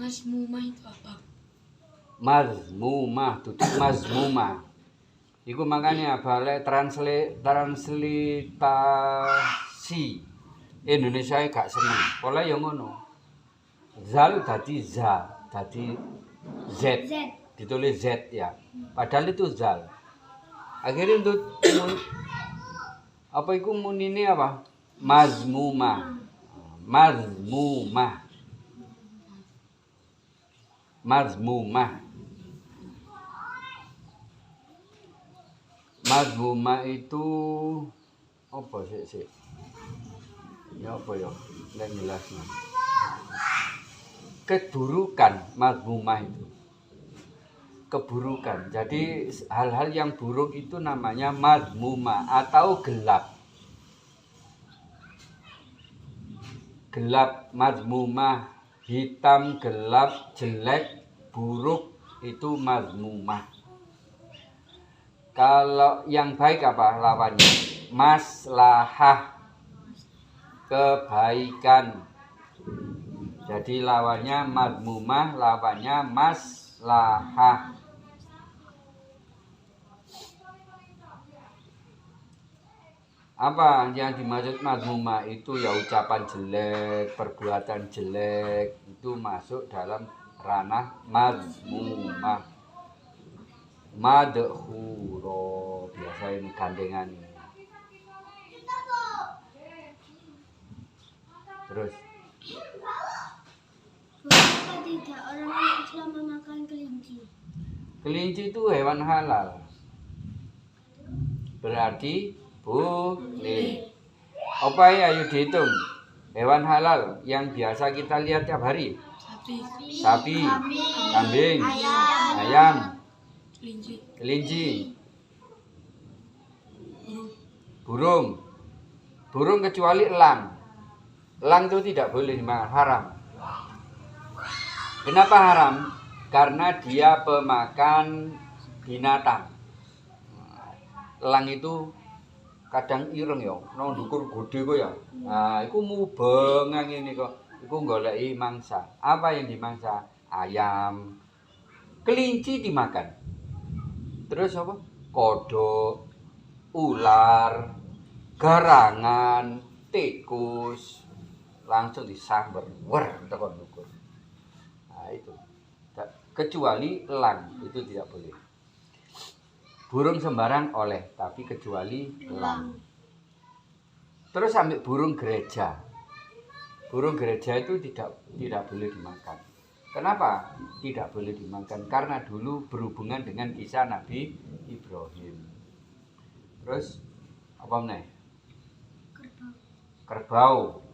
Mazmumah itu apa? Mazmumah, tutup mazmumah. Iku makanya balik translitasi Indonesia gak seneng. Pola yang ngono. Zal dadi za, dadi z. Ditulis z ya. Padahal itu zal. Akhirnya untuk apa iku munine apa? Mazmumah. Mazmumah. Mazmumah. Mazmumah itu apa sih? Ya apa ya? Nggak jelas. Keburukan mazmumah itu. Keburukan. Jadi hal-hal yang buruk itu namanya mazmumah atau gelap. Gelap, mazmumah, hitam, gelap, jelek, buruk itu mazmumah. Kalau yang baik apa lawannya? Maslahah, kebaikan. Jadi lawannya mazmumah, lawannya maslahah. Apa yang dimaksud mazmumah itu ya ucapan jelek, perbuatan jelek itu masuk dalam ranah mazmumah. Madhuro biasa ini gandengan ini. Terus Kenapa tidak orang Islam memakan kelinci? Kelinci itu hewan halal. Berarti boleh. Apa ya ayo dihitung. Hewan halal yang biasa kita lihat tiap hari. Sapi, kambing, ayam, kelinci, burung. Burung kecuali elang. Elang itu tidak boleh dimakan, haram. Kenapa haram? Karena dia pemakan binatang. Elang itu kadang ireng ya, nang ndukur gede kok ya. Nah, iku mubeng ngene kok. Iku goleki mangsa. Apa yang dimangsa? Ayam. Kelinci dimakan. Terus apa? Kodok, ular, garangan, tikus, langsung disamber. Wer tekan ndukur. Nah, itu. Kecuali elang itu tidak boleh. Burung sembarang oleh, tapi kecuali elang. Terus ambil burung gereja. Burung gereja itu tidak boleh dimakan. Kenapa tidak boleh dimakan? Karena dulu berhubungan dengan kisah Nabi Ibrahim. Terus apa nih? Kerbau.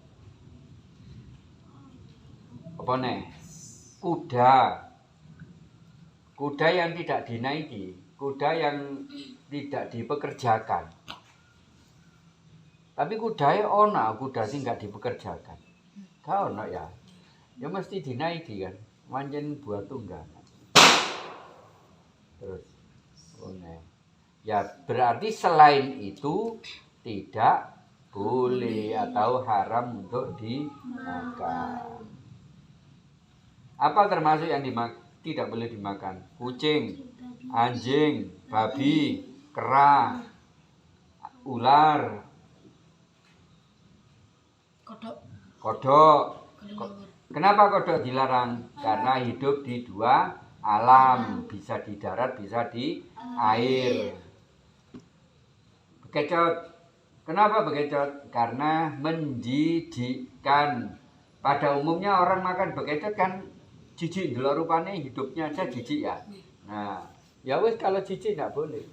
Apa nih? Kuda. Kuda yang tidak dinaiki. Kuda yang tidak dipekerjakan. Tapi kudanya ono, kuda sih nggak dipekerjakan. Kau ono ya, ya mesti dinaiki kan, manjen buat tunggal. Terus, ya berarti selain itu tidak boleh atau haram untuk dimakan. Apa termasuk yang tidak boleh dimakan? Kucing, anjing, babi, kera, ular, kodok. Kenapa kodok dilarang? Karena hidup di dua alam, bisa di darat, bisa di air. Bekecot. Kenapa bekecot? Karena menjijikkan. Pada umumnya orang makan bekecot kan jijik, delok rupanya hidupnya aja jijik ya. Nah, ya wes kalau jijik tidak boleh.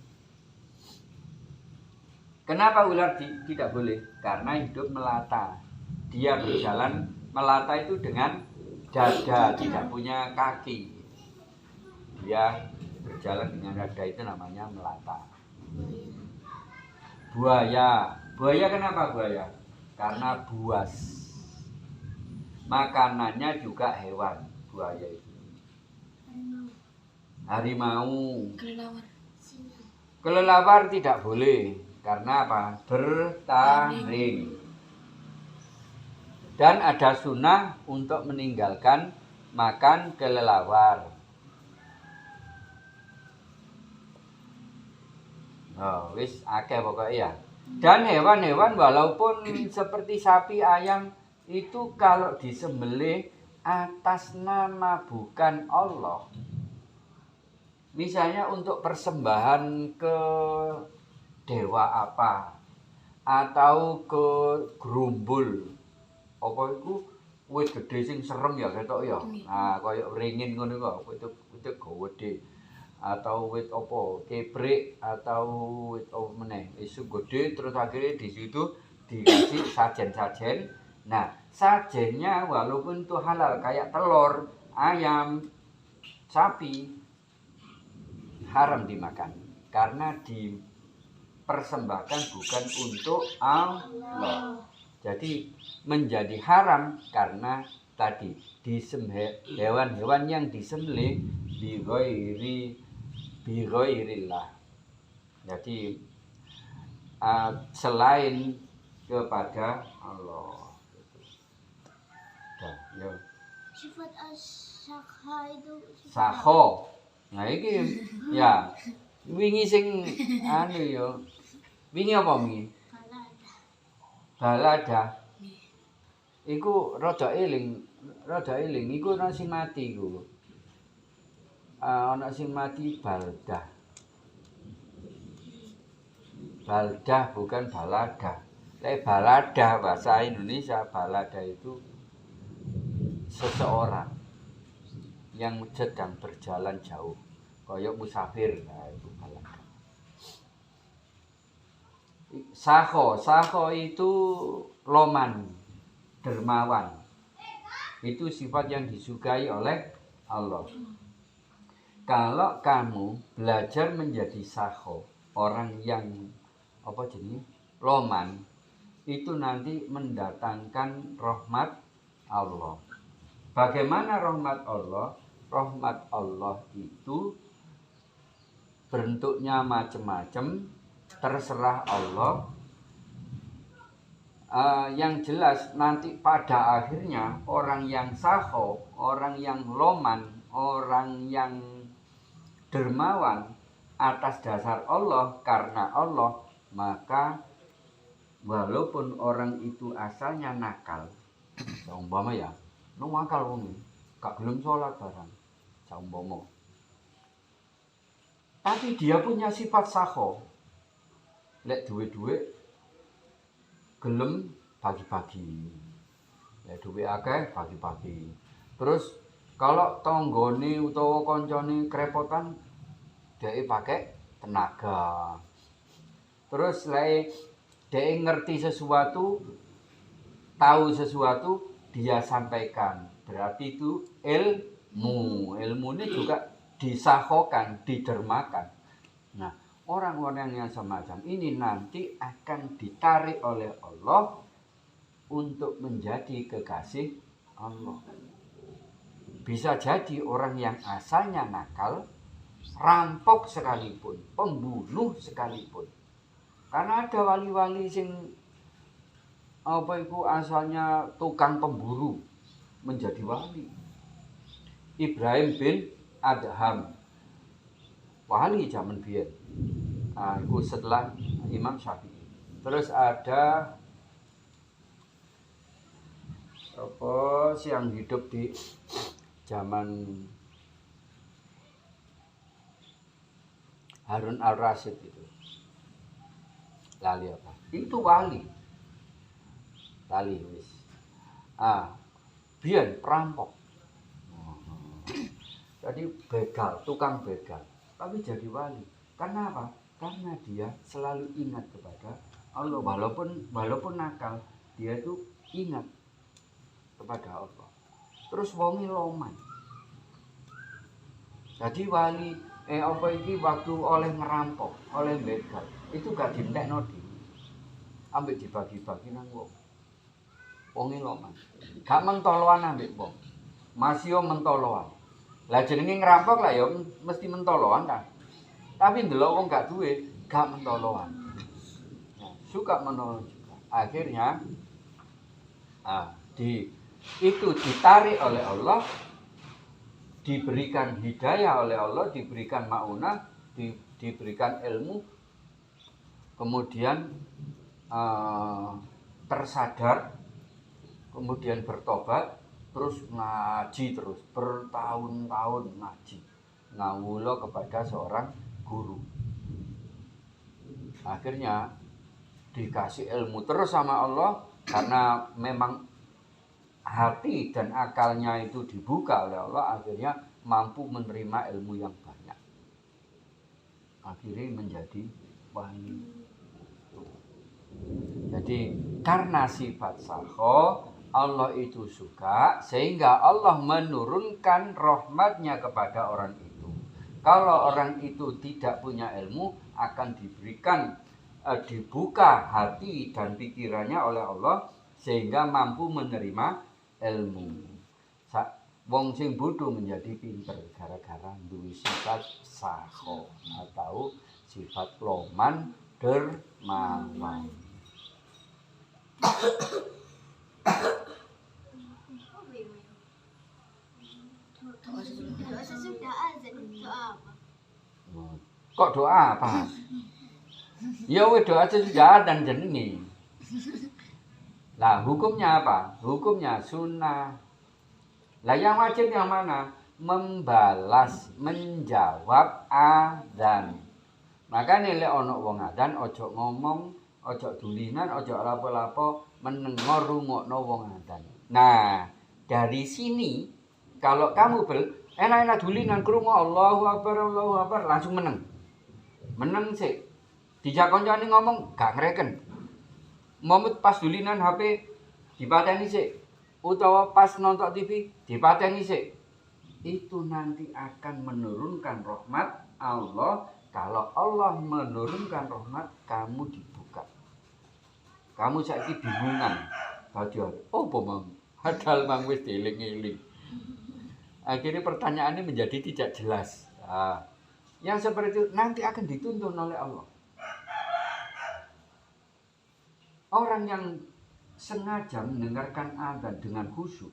Kenapa ular tidak boleh? Karena hidup melata. Dia berjalan melata itu dengan dada, tidak punya kaki. Dia berjalan dengan dada itu namanya melata. Buaya. Buaya kenapa buaya? Karena buas. Makanannya juga hewan. Buaya itu. Harimau. Kelelawar tidak boleh. Karena apa? Bertaring. Dan ada sunnah untuk meninggalkan makan kelelawar. Oh, wis akeh pokoknya ya. Dan hewan-hewan walaupun seperti sapi, ayam itu kalau disembelih atas nama bukan Allah. Misalnya untuk persembahan ke dewa apa atau ke gerumbul. Apa iku wit gede sing serem ya ketok ya. Nah, kaya ringin ngono kok, wit gede. Atau wit apa keprek atau wit apa meneh isu gede terus akhirnya di situ dikasih sajen-sajen. Nah, sajennya walaupun itu halal kayak telur, ayam, sapi haram dimakan karena dipersembahkan bukan untuk Allah. Jadi menjadi haram karena tadi hewan-hewan yang disembelih bighoirillah. Jadi selain kepada Allah. Ya. Sifat as-sakha itu Sakho. Nah iki ya wingi sing anu ya. Wingi apa wingi? Balada. Iku rada eling iku ana sing mati iku. Ana sing mati baldah. Baldah bukan balada. Lek balada bahasa Indonesia, balada itu seseorang yang sedang berjalan jauh, kayak musafir. Nah, itu balada. Sakho itu loman, dermawan. Itu sifat yang disukai oleh Allah. Kalau kamu belajar menjadi sakho, orang yang apa jenis loman, itu nanti mendatangkan rahmat Allah. Bagaimana rahmat Allah? Rahmat Allah itu bentuknya macam-macam, terserah Allah. Yang jelas nanti pada akhirnya orang yang sakho, orang yang loman, orang yang dermawan atas dasar Allah, karena Allah, maka walaupun orang itu asalnya nakal, saumpama ya, nakal wong gak gelem salat barang, saumpama. Tapi dia punya sifat sakho. Lek duwe-duwe gelem bagi-bagi. Lek duwe akeh bagi-bagi. Terus kalau tanggane utawa kancane kerepotan, dia pakai tenaga. Terus lek dia ngerti sesuatu, tahu sesuatu, dia sampaikan. Berarti itu ilmu. Ilmu ini juga disakhokan, didermakan. Nah, orang-orang yang semacam ini nanti akan ditarik oleh Allah untuk menjadi kekasih Allah. Bisa jadi orang yang asalnya nakal, rampok sekalipun, pembunuh sekalipun. Karena ada wali-wali sing apa itu asalnya tukang pemburu menjadi wali. Ibrahim bin Adham, wali zaman biyen. Itu setelah Imam Syafi'i. Terus ada apa yang hidup di zaman Harun al-Rasyid itu. Lali apa? Itu wali. Lali wis. Biyen perampok. Jadi begal, tukang begal. Tapi jadi wali. Karena apa? Karena dia selalu ingat kepada Allah. Walaupun nakal, dia itu ingat kepada Allah. Terus wongi loman. Jadi wali apa iki waktu oleh ngerampok, oleh begal, itu gak dientekno dhewe. Ambek dibagi-bagi nang wong. Wonge loman. Gak mentoloan ambek wong. Masih yo mentoloan. Lah jenenge ngerampok lah ya mesti mentoloan kan. Tapi ndelok wong gak duwe, gak mentoloan. Nah, suka menolong juga. Akhirnya itu ditarik oleh Allah diberikan hidayah oleh Allah, diberikan ma'unah, diberikan ilmu, kemudian tersadar, kemudian bertobat, terus ngaji terus, bertahun-tahun ngaji, ngawula kepada seorang guru. Akhirnya dikasih ilmu terus sama Allah, karena memang hati dan akalnya itu dibuka oleh Allah, akhirnya mampu menerima ilmu yang banyak. Akhirnya menjadi wali. Jadi karena sifat sakho, Allah itu suka, sehingga Allah menurunkan rahmatnya kepada orang itu. Kalau orang itu tidak punya ilmu, akan diberikan dibuka hati dan pikirannya oleh Allah, sehingga mampu menerima ilmu. Wong sing bodoh menjadi pinter gara-gara duwe sifat sakho atau sifat loman dermawan. Doa sesudah azan, doa apa? Kok doa apa? Ya wis doa sesudah dan jenenge. Lah hukumnya apa? Hukumnya sunnah. Lah yang wajib yang mana? Membalas, menjawab adzan. Makanya lek ana wong adzan ojo ngomong, ojo dulinan, ojo lapo-lapo, menengor rungokno wong adzan. Nah, dari sini kalau kamu enak-enak dulinan krungu Allahu Akbar, langsung meneng. Meneng sik. Dijak kancane ngomong gak ngreken. Momot pas dulinan HP dipateni sik. Utawa pas nonton TV dipateni sik. Itu nanti akan menurunkan rahmat Allah. Kalau Allah menurunkan rahmat, kamu dibuka. Kamu saiki bingungan. Dadi opo mang? Padahal mang wis dieling-eling. Akhirnya pertanyaannya menjadi tidak jelas. Nah, yang seperti itu nanti akan dituntun oleh Allah. Orang yang sengaja mendengarkan adzan dengan khusyuk,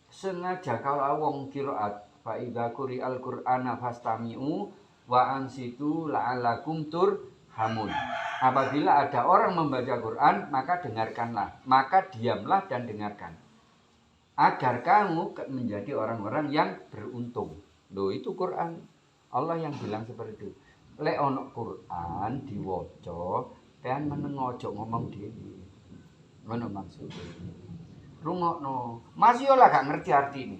sengaja kalau wong qiraat fa idza quri'al qur'ana fastami'u wa ansitu la'allakum turhamun. Apabila ada orang membaca Quran, maka dengarkanlah, maka diamlah dan dengarkan, agar kamu menjadi orang-orang yang beruntung. Loh, itu Quran. Allah yang bilang seperti itu. Lek ono Quran diwaca, kan meneng ojo ngomong dhewe. Ngono maksudnya. Rungokno. Mas yo lah gak ngerti artine.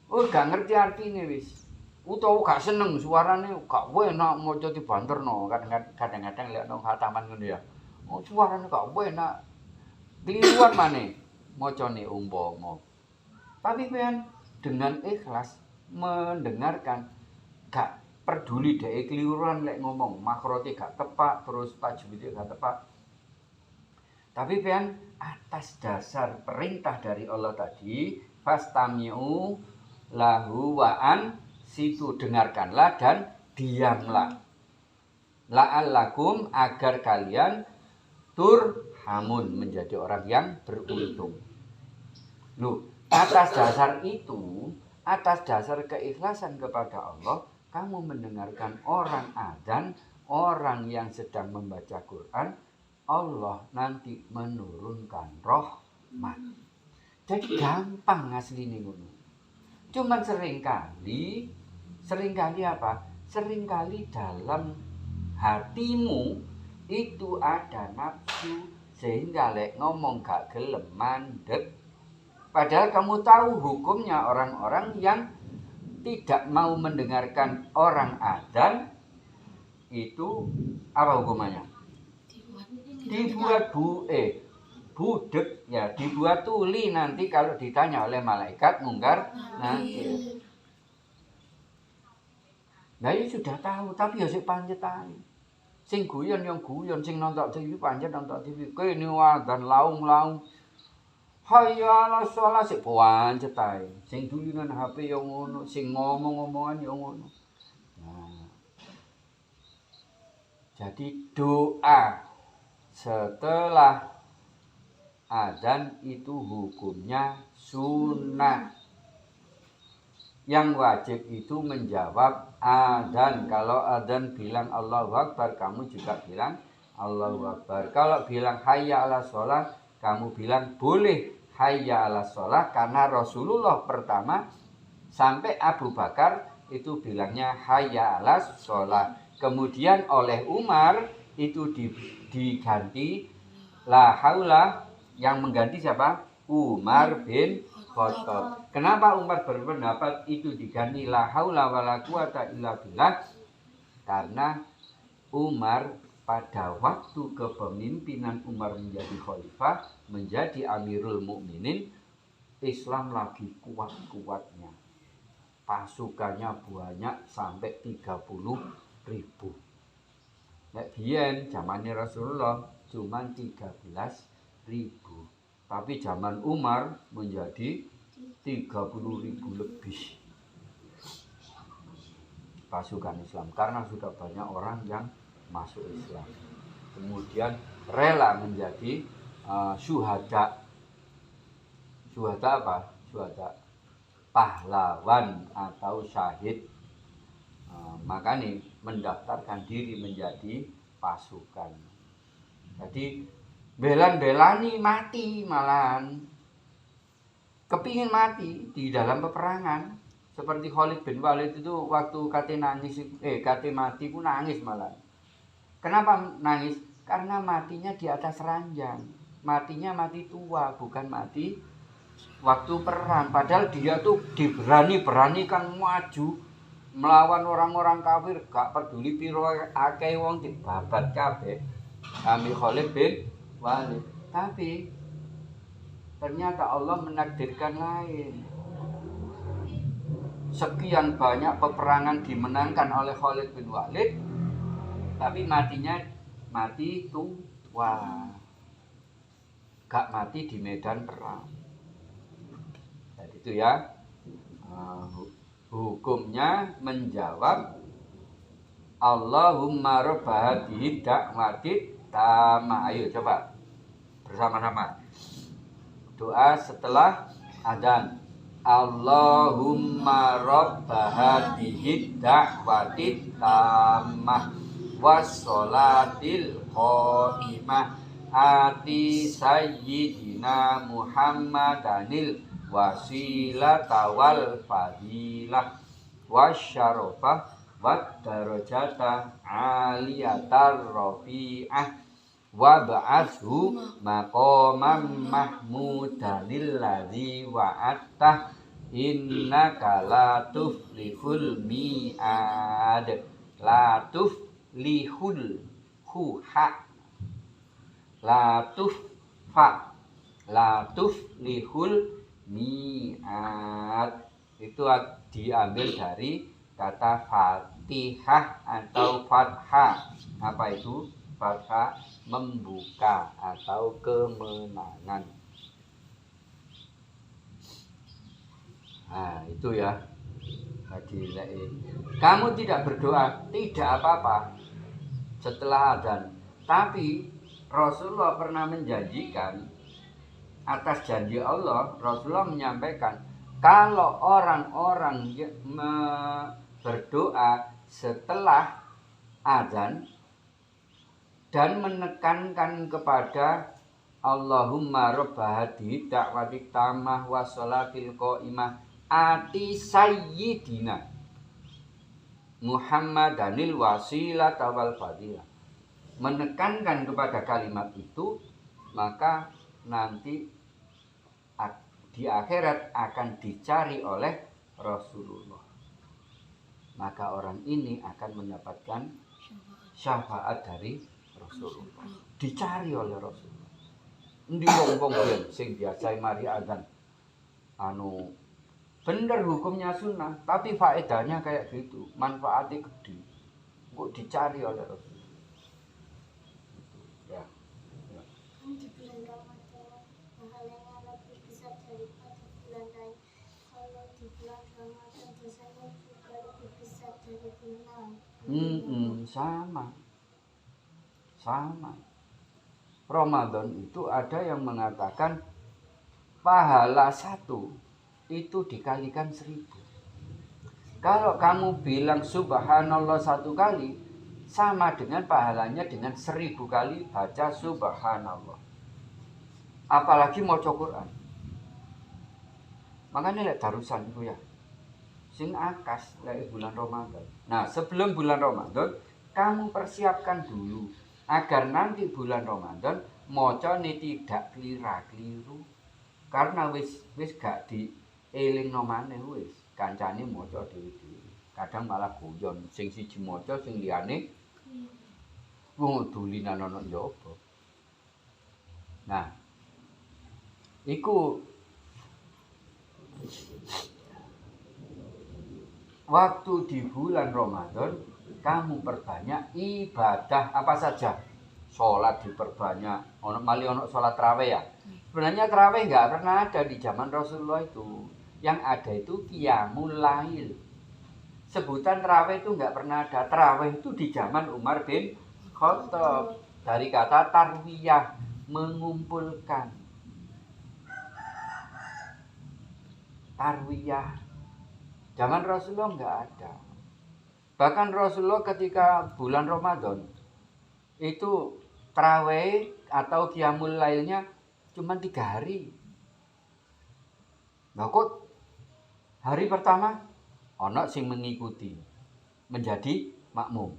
Oh, gak ngerti artine wis. Utawa gak seneng suarane, gak enak maca dibanterno. Kadang-kadang lek nang khataman ngono ya. Oh, suarane gak enak. Keliruan maneh macane umpama. Tapi kan dengan ikhlas mendengarkan, gak peduli dhek keliruan lek ngomong, makrote gak tepak, terus tajwidnya gak tepak. Tapi kan atas dasar perintah dari Allah tadi, fastami'u lahu wa an situ, dengarkanlah dan diamlah. La'allakum, agar kalian turhamun, menjadi orang yang beruntung. Loh, atas dasar itu, atas dasar keikhlasan kepada Allah, kamu mendengarkan orang adzan, orang yang sedang membaca Quran, Allah nanti menurunkan rahmat. Jadi gampang asline ngono. Cuman seringkali apa? Seringkali dalam hatimu itu ada nafsu, sehingga lek ngomong gak gelem mandek. Padahal kamu tahu hukumnya orang-orang yang tidak mau mendengarkan orang adzan itu apa hukumannya? Dibuat budek ya, dibuat tuli nanti kalau ditanya oleh malaikat mungkar nanti. Nah, ini sudah tahu, tapi ya sik pancet ae. Sing guyon yang guyon, sing nonton TV pancet nonton TV. Kene adzan laung-laung. Hayya 'alas shalah sik pancet ae. Sing dulinan HP yo ngono, sing ngomong-ngomongan yo ngono. Nah. Jadi doa setelah adzan itu hukumnya sunnah. Yang wajib itu menjawab adzan. Kalau adzan bilang Allahu Akbar, kamu juga bilang Allahu Akbar. Kalau bilang hayya 'alas shalah, kamu bilang boleh hayya 'alas shalah, karena Rasulullah pertama sampai Abu Bakar itu bilangnya hayya 'alas shalah. Kemudian oleh Umar itu diganti la haula, yang mengganti siapa? Umar bin Khattab. Kenapa Umar berpendapat itu diganti la haula wala quwata illa billah? Karena Umar pada waktu kepemimpinan Umar menjadi khalifah, menjadi Amirul Mukminin, Islam lagi kuat-kuatnya. Pasukannya banyak sampai 30.000. Nek biyen zamane Rasulullah cuma 13.000. Tapi zaman Umar menjadi 30.000 lebih pasukan Islam, karena sudah banyak orang yang masuk Islam. Kemudian rela menjadi syuhada. Syuhada apa? Syuhada pahlawan atau syahid. Makanya mendaftarkan diri menjadi pasukan. Jadi belan-belani mati, malahan kepingin mati di dalam peperangan. Seperti Khalid bin Walid itu waktu kate mati pun nangis malah. Kenapa nangis? Karena matinya di atas ranjang. Matinya mati tua, bukan mati waktu perang. Padahal dia tuh diberani-beranikan maju melawan orang-orang kafir, gak peduli piro akeh wong dibabat kabeh. Ambil Khalid bin Walid. Tapi ternyata Allah menakdirkan lain. Sekian banyak peperangan dimenangkan oleh Khalid bin Walid, tapi matinya mati tua, gak mati di medan perang. Jadi itu ya, hukumnya menjawab Allahumma rabba hadhihi da'wati tammah. Ayo coba bersama-sama doa setelah adzan. Allahumma rabba hadhihi da'wati tammah wassolatil qa'imah ati sayyidina Muhammadanil wasilata wal fadilah wasyarofah wad darajata aliyatar rafi'ah wa ba'athu maqamam mahmudanil ladzi wa'attah innaka la tuflihul mi'ad. La tuflihul huha la tuffa la tuflihul mi'ad. Itu diambil dari kata Fatihah atau Fathah. Apa itu? Fathah membuka atau kemenangan. Nah, itu ya. Tadi kamu tidak berdoa, tidak apa-apa setelah adzan. Tapi Rasulullah pernah menjanjikan, atas janji Allah, Rasulullah menyampaikan kalau orang-orang berdoa setelah adzan dan menekankan kepada Allahumma rabba hadhihi da'wati tammah wa sholatil qa'imah ati sayyidina Muhammadanil wasilata wal fadilah, menekankan kepada kalimat itu, maka nanti di akhirat akan dicari oleh Rasulullah. Maka orang ini akan mendapatkan syafaat dari Rasulullah, dicari oleh Rasulullah. Endi wong-wong sing biasa mari adzan bener hukumnya sunnah, tapi faedahnya kayak gitu, manfaatnya gede, kok dicari oleh Rasulullah. Ya. Kan di bulan Ramadan pahalanya lebih besar daripada bulan lain. Kalau di bulan Ramadan dosanya juga lebih besar dari bulan lain. Sama. Ramadan itu ada yang mengatakan pahala 1 itu dikalikan 1000. Kalau kamu bilang subhanallah 1 kali, sama dengan pahalanya dengan 1000 kali baca subhanallah. Apalagi maca Quran. Makanya lek darusan itu ya, sing akas lek bulan Ramadan. Nah, sebelum bulan Ramadan, kamu persiapkan dulu agar nanti bulan Ramadan mocone tidak keliru. Karena wis gak dielingno maneh wis, kancane maca dhewe-dhewe. Kadang malah guyon, sing siji maca sing liyane wong dulinan ana njaba. Nah, iku waktu di bulan Ramadan kamu perbanyak ibadah apa saja. Sholat diperbanyak, ono sholat tarawih ya. Sebenarnya tarawih nggak pernah ada di zaman Rasulullah itu. Yang ada itu qiyamul lail. Sebutan tarawih itu nggak pernah ada. Tarawih itu di zaman Umar bin Khattab. Dari kata tarwiyah, mengumpulkan. Tarwiyah. Zaman Rasulullah nggak ada. Bahkan Rasulullah ketika bulan Ramadan itu tarawih atau qiyamul lailnya cuma 3 hari. Nah kok hari pertama ono sing mengikuti menjadi makmum.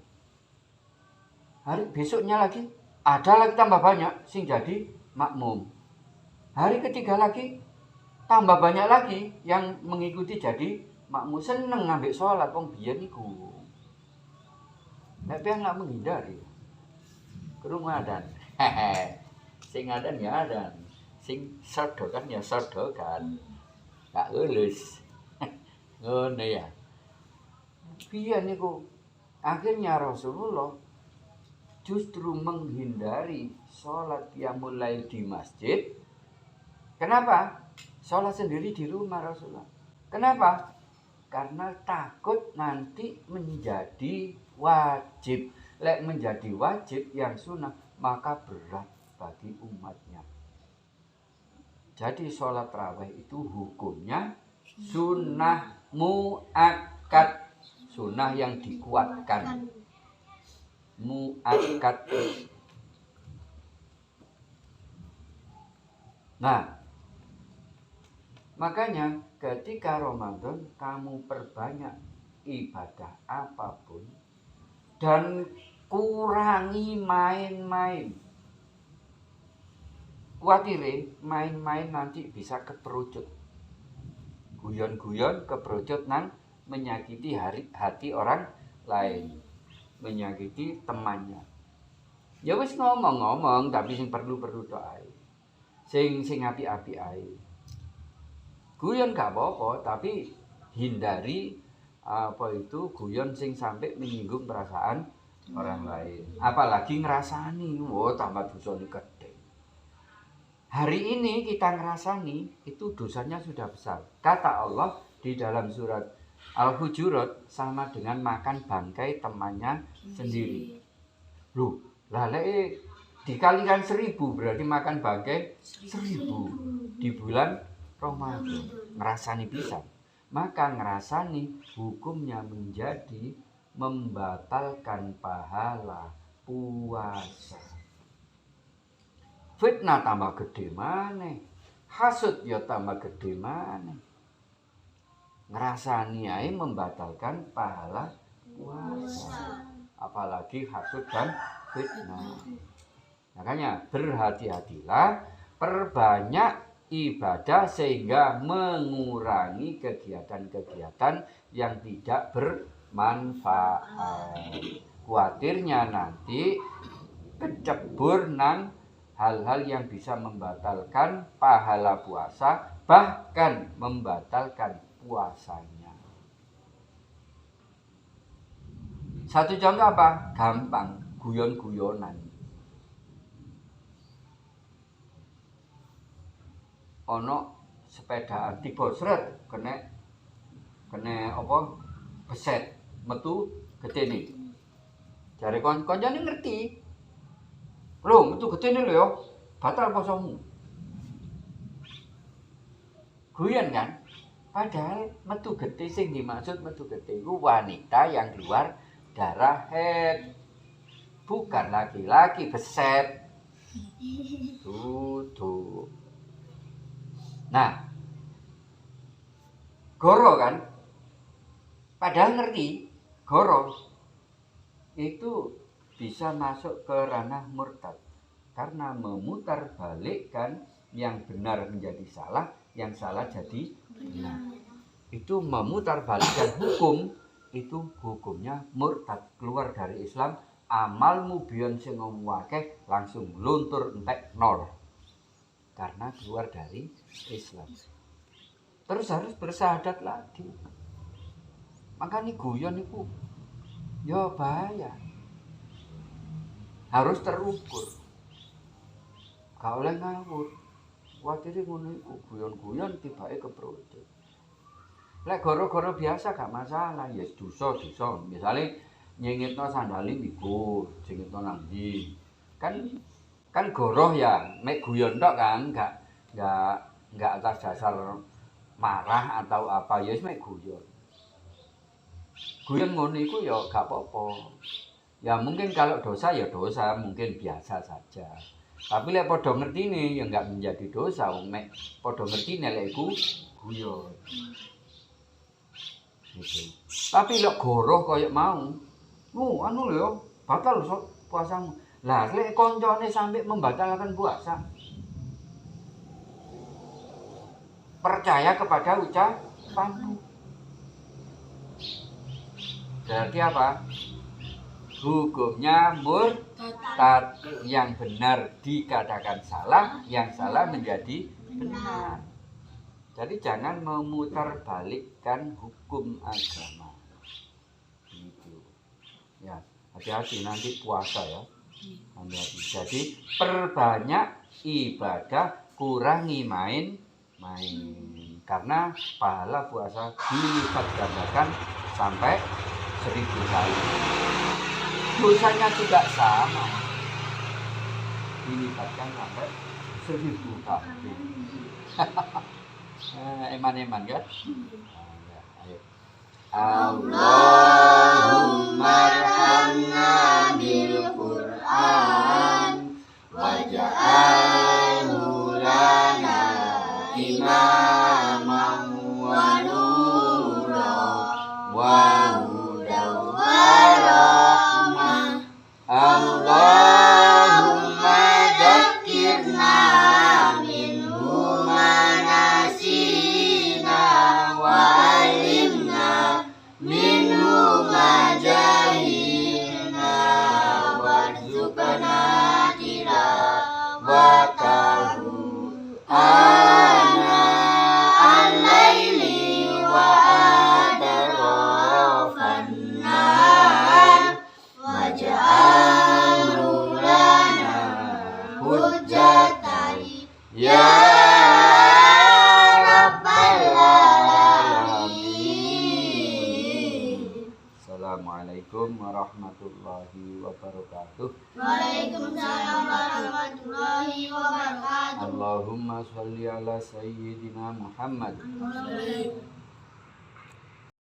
Hari besoknya lagi ada lagi tambah banyak sing jadi makmum. Hari ketiga lagi tambah banyak lagi yang mengikuti jadi makmum. Seneng ngambil sholat wong biyen iku. Nek pian lak menghindari. Krungu adan. Sing adan ya adan. Sing sodokan ya sodokan. Gak lulus. Ngono ya. Pian niku akhirnya Rasulullah justru menghindari sholat qiyamul lail di masjid. Kenapa? Sholat sendiri di rumah Rasulullah. Kenapa? Karena takut nanti menjadi wajib. Lek menjadi wajib yang sunnah, maka berat bagi umatnya. Jadi sholat tarawih itu hukumnya sunnah muakkad. Sunnah yang dikuatkan. Muakkad. Nah, makanya ketika Ramadan kamu perbanyak ibadah apapun dan kurangi main-main. Kuatire main-main nanti bisa keperucut. Guyon-guyon keperucut nang menyakiti hati orang lain, menyakiti temannya. Ya wis ngomong-ngomong tapi sing perlu doa. Sing api-api ae. Guyon gak apa-apa, tapi hindari guyon sing sampai menyinggung perasaan orang lain. Apalagi ngerasani, tambah dosane gede. Hari ini kita ngerasani, itu dosanya sudah besar. Kata Allah di dalam surat Al-Hujurat sama dengan makan bangkai temannya sendiri. Loh, lale dikalikan 1000 berarti makan bangkai 1000 di bulan Ramadan. Ngerasani pisan. Maka ngerasani hukumnya menjadi membatalkan pahala puasa. Fitnah tambah gede maneh, hasud ya tambah gede maneh. Ngerasani ae membatalkan pahala puasa. Apalagi hasud dan fitnah. Makanya berhati-hatilah, perbanyak ibadah sehingga mengurangi kegiatan-kegiatan yang tidak bermanfaat. Kuatirnya nanti kecebur nang hal-hal yang bisa membatalkan pahala puasa, bahkan membatalkan puasanya. Satu contoh apa? Gampang, guyon-guyonan. Ono sepedaan tiba sret kena apa beset metu getene. Jare kancane ngerti. Lho, metu getene lho ya. Batal posomu. Guyon kan? Padahal metu getih sing dimaksud metu getih itu wanita yang keluar darah haid. Bukan laki-laki beset. Tuh. Nah, goro kan? Padahal ngerti, goro itu bisa masuk ke ranah murtad. Karena memutar balikkan yang benar menjadi salah, yang salah jadi benar. Itu memutar balikkan hukum, itu hukumnya murtad, keluar dari Islam. Amalmu biyen sing akeh langsung luntur entek nol. Karena keluar dari Islam. Terus harus bersyahadat lagi. Makanya guyon itu ya bahaya. Harus terukur. Gak oleh ngawur. Kuwatir ngono iku guyon-guyon tibake keprojek. Lek goro-goro biasa gak masalah, ya dosa. Misale nyengitno sandali iku, nyengitno nang ndi. Kan goroh ya, mek guyon tok kan, enggak atas dasar marah atau apa, ya wis mek guyon. Guyon ngono iku ya gak apa-apa. Ya mungkin kalau dosa ya dosa, mungkin biasa saja. Tapi lek padha ngertine ya enggak menjadi dosa, wong mek padha ngertine lek iku guyon. Gitu. Tapi lek goroh koyo mau, anu lho, batal puasamu. Lah lek koncone sampai membatalkan puasa. Percaya kepada ucapanmu. Berarti apa? Hukumnya murtad, yang benar dikatakan salah, yang salah menjadi benar. Jadi jangan memutar balikkan hukum agama. Gitu. Ya, hati-hati nanti puasa ya. Hati-hati. Jadi perbanyak ibadah, kurangi main. Karena pahala puasa dilipat gandakan sampai 1000 kali. Dosanya juga sama. Dilipatkan sampai 1000 kali. Eman-eman kan? Ayo. Allahumma arhamna bil Qur'an waj'alhu lana imaman wa nuran wa hudan wa rahmah. Allahumma dzakirna minhu manasina wa alimna minhu majahilna warzuqna tilawatahu ana al-laili wa atrafan nahar waj'alhu lana hujjatan ya rabbal alamin. Assalamualaikum warahmatullahi wabarakatuh. Waalaikumsalam warahmatullahi wabarakatuh. Allahumma sholli ala sayyidina Muhammad.